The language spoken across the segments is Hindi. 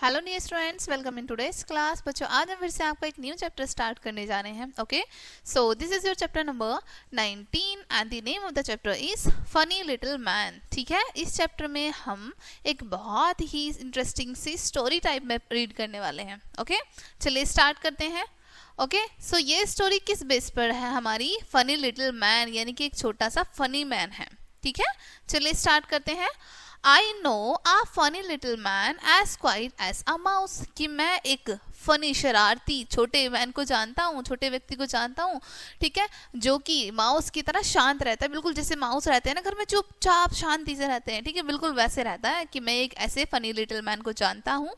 Hello dear students, welcome in today's class. बच्चों, आज हम फिर से आपका एक न्यू चैप्टर स्टार्ट करने जा रहे हैं। Okay, so this is your chapter number 19 and the name of the chapter is funny little man. ठीक है, इस चैप्टर में हम एक बहुत ही इंटरेस्टिंग सी स्टोरी टाइप में रीड करने वाले हैं। ओके, चलिए स्टार्ट करते हैं। ओके, सो ये स्टोरी किस बेस पर है? हमारी फनी लिटिल मैन, यानी कि एक छोटा सा फनी मैन है। ठीक है, चलिए स्टार्ट करते हैं। I know a funny little man as quiet as a mouse। कि मैं एक फनी शरारती छोटे मैन को जानता हूँ, छोटे व्यक्ति को जानता हूँ। ठीक है, जो कि माउस की तरह शांत रहता है, बिल्कुल जैसे माउस रहते हैं ना घर में, चुपचाप शांति से रहते हैं। ठीक है, बिल्कुल वैसे रहता है कि मैं एक ऐसे फनी लिटिल मैन को जानता हूँ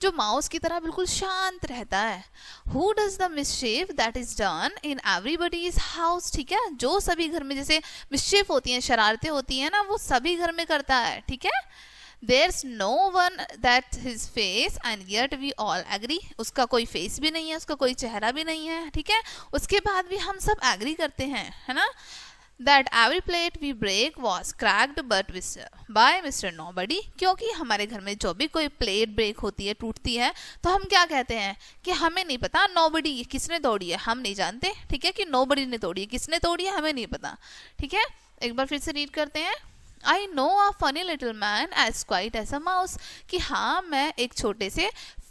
जो माउस की तरह बिल्कुल शांत रहता है। Who does the mischief that is done in everybody's house। ठीक है, जो सभी घर में जैसे मिस्चिफ होती हैं, शरारतें होती हैं ना, वो सभी घर में करता है। ठीक है, There's no one that his face and yet we all agree। उसका कोई फेस भी नहीं है, उसका कोई चेहरा भी नहीं है। ठीक है, उसके बाद भी हम सब एग्री करते हैं, है ना। That every plate we break was cracked but by Mr. Nobody। क्योंकि हमारे घर में जो भी कोई प्लेट ब्रेक होती है, टूटती है, तो हम क्या कहते हैं कि हमें नहीं पता, nobody किसने तोड़ी है हम नहीं जानते। ठीक है, कि nobody ने तोड़ी है, किसने तोड़ी है हमें नहीं पता। ठीक है, एक बार फिर से रीड करते हैं। I know a funny little man as quiet as a mouse। कि हाँ, मैं एक छोटे से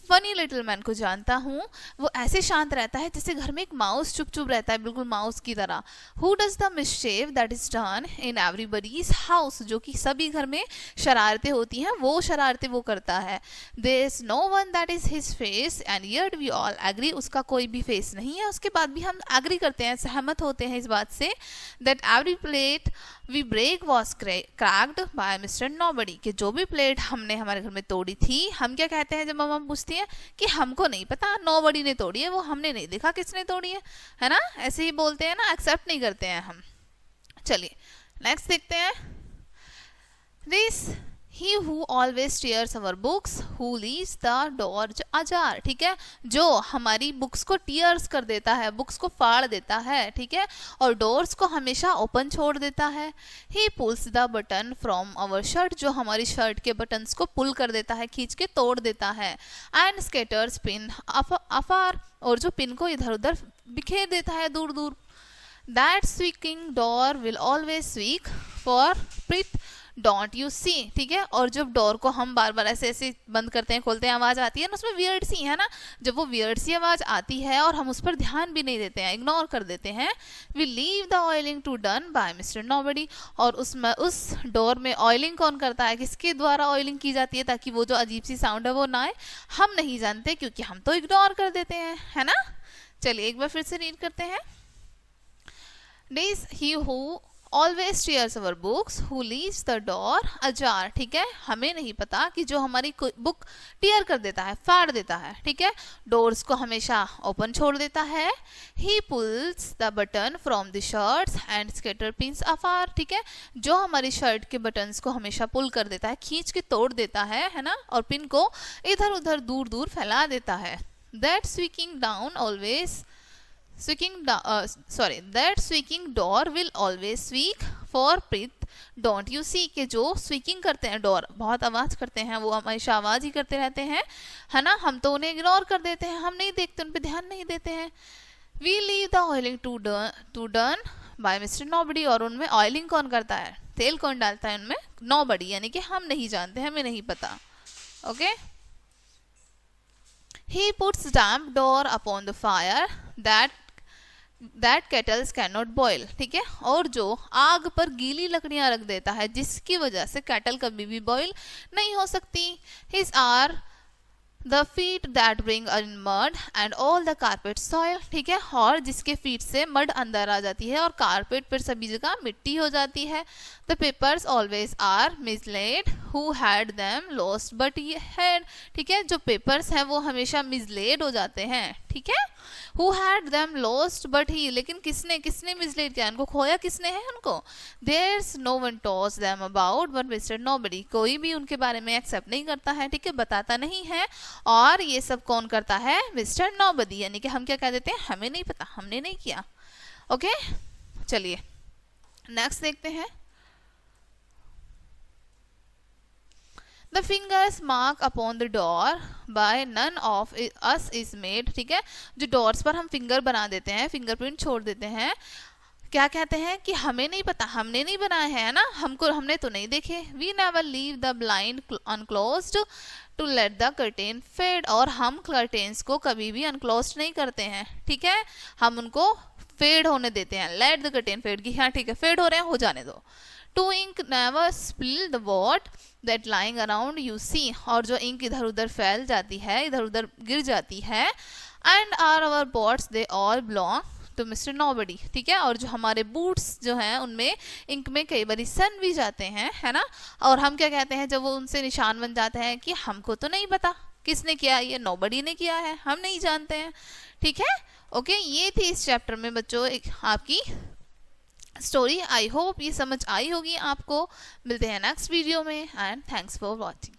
फनी लिटिल मैन को जानता हूँ, वो ऐसे शांत रहता है जैसे घर में एक माउस चुप चुप रहता है, बिल्कुल माउस की तरह। Who does the mischief that is done in everybody's house। जो कि सभी घर में शरारतें होती हैं, वो शरारतें वो करता है। There is no one that is his face and yet we all agree। उसका कोई भी फेस नहीं है, उसके बाद भी हम एग्री करते हैं, सहमत होते हैं इस बात से। That every plate we break was cracked by Mr. Nobody। कि जो भी प्लेट हमने हमारे घर में तोड़ी थी, हम क्या कहते हैं जब मम्मा पूछती है कि हमको नहीं पता, नोबडी ने तोड़ी है, वो हमने नहीं देखा किसने तोड़ी है ना। ऐसे ही बोलते हैं ना, एक्सेप्ट नहीं करते हैं हम। चलिए नेक्स्ट देखते हैं। This He who always tears our books, who leaves the door ajar। ठीक है, जो हमारी बुक्स को टीयर्स कर देता है, बुक्स को फाड़ देता है। ठीक है, और डोर्स को हमेशा ओपन छोड़ देता है। He pulls the button from our shirt। जो हमारी शर्ट के बटन्स को पुल कर देता है, खींच के तोड़ देता है। And scatters pin afar। और जो पिन को इधर उधर बिखेर देता है दूर दूर। That squeaking door will always squeak for Prit don't you see. ठीक है, और जब डोर को हम बार बार ऐसे ऐसे बंद करते हैं, खोलते हैं, आवाज आती है ना, उसमें वियर्ड सी है ना, जब वो वियर्ड सी आवाज आती है और हम उस पर ध्यान भी नहीं देते हैं, इग्नोर कर देते हैं। We leave the oiling to done by mister nobody. और उसमें उस डोर में ऑयलिंग कौन करता है, किसके द्वारा ऑयलिंग की जाती है ताकि वो जो अजीब सी साउंड है वो ना आए, हम नहीं जानते, क्योंकि हम तो इग्नोर कर देते हैं, है ना। चलिए एक बार फिर से रीड करते हैं। This he who always tears our books, who leaves the door ajar। ठीक है, हमें नहीं पता कि जो हमारी बुक टीयर कर देता है, फाड़ देता है, ठीक है, डोर्स को हमेशा ओपन छोड़ देता है। He pulls the button from the shirts and scatter pins afar। ठीक है, जो हमारी शर्ट के बटन्स को हमेशा पुल कर देता है, खींच के तोड़ देता है ना, और पिन को इधर उधर दूर दूर फैला देता है। That squeaking down always that squeaking door will always squeak for Prit don't you see। कि जो स्वीकिंग करते हैं, डोर बहुत आवाज करते हैं, वो हमेशा आवाज ही करते रहते हैं, है ना। हम तो उन्हें इग्नोर कर देते हैं, हम नहीं देखते, उन पे ध्यान नहीं देते हैं। We leave the oiling to done by Mr. Nobody। और उनमें ऑयलिंग कौन करता है, तेल कौन डालता है उनमें, Nobody, यानी कि हम नहीं जानते, हमें नहीं पता। Okay, He puts damp door upon the fire that kettles cannot boil। ठीक है, और जो आग पर गीली लकड़ियां रख देता है, जिसकी वजह से केटल कभी भी बॉयल नहीं हो सकती। His are the feet that bring in mud and all the carpet soil। ठीक है, और जिसके फीट से मड अंदर आ जाती है और कारपेट पर सभी जगह मिट्टी हो जाती है। The papers always are mislaid, who had them lost but he had। ठीक है, जो पेपर्स हैं वो हमेशा मिसलेड हो जाते हैं। ठीक है, who had them lost but he। लेकिन किसने मिसलेड किया, उनको खोया किसने है उनको। There's no one toss them about but Mr. Nobody। कोई भी उनके बारे में एक्सेप्ट नहीं करता है, ठीक है, बताता नहीं है, और ये सब कौन करता है, मिस्टर नोबडी। यानी कि हम क्या कह देते हैं, हमें नहीं पता, हमने नहीं किया। ओके, चलिए नेक्स्ट देखते हैं। The fingers mark upon the door by none of us is made, ठीक है, जो डोर्स पर हम फिंगर बना देते हैं, फिंगरप्रिंट छोड़ देते हैं, क्या कहते हैं कि हमें नहीं पता, हमने नहीं बनाए है ना, हमने तो नहीं देखे। We never leave the blind unclosed to let the curtain fade, और हम कर्टेन्स को कभी भी अनक्लोज्ड नहीं करते हैं, ठीक है, हम उनको फेड होने देते हैं, लेट द कर्टेन फेड, की हाँ ठीक है फेड हो रहे हैं, हो जाने दो। To ink never spill the what that lying around you see, और जो इंक इधर उधर फैल जाती है, इधर उधर गिर जाती है, and are our boots they all belong to mister nobody, ठीक है, और जो हमारे बूट्स जो हैं उनमें इंक में कई बार सन भी जाते हैं, है ना, और हम क्या कहते हैं जब वो उनसे निशान बन जाते हैं कि हमको तो नहीं पता किसने किया, ये नोबडी ने किया है, हम नहीं जानते हैं, ठीक है। ओके, ये थी इस चैप्टर में बच्चों एक आपकी स्टोरी। आई होप ये समझ आई होगी आपको। मिलते हैं नेक्स्ट वीडियो में, एंड थैंक्स फॉर वॉचिंग।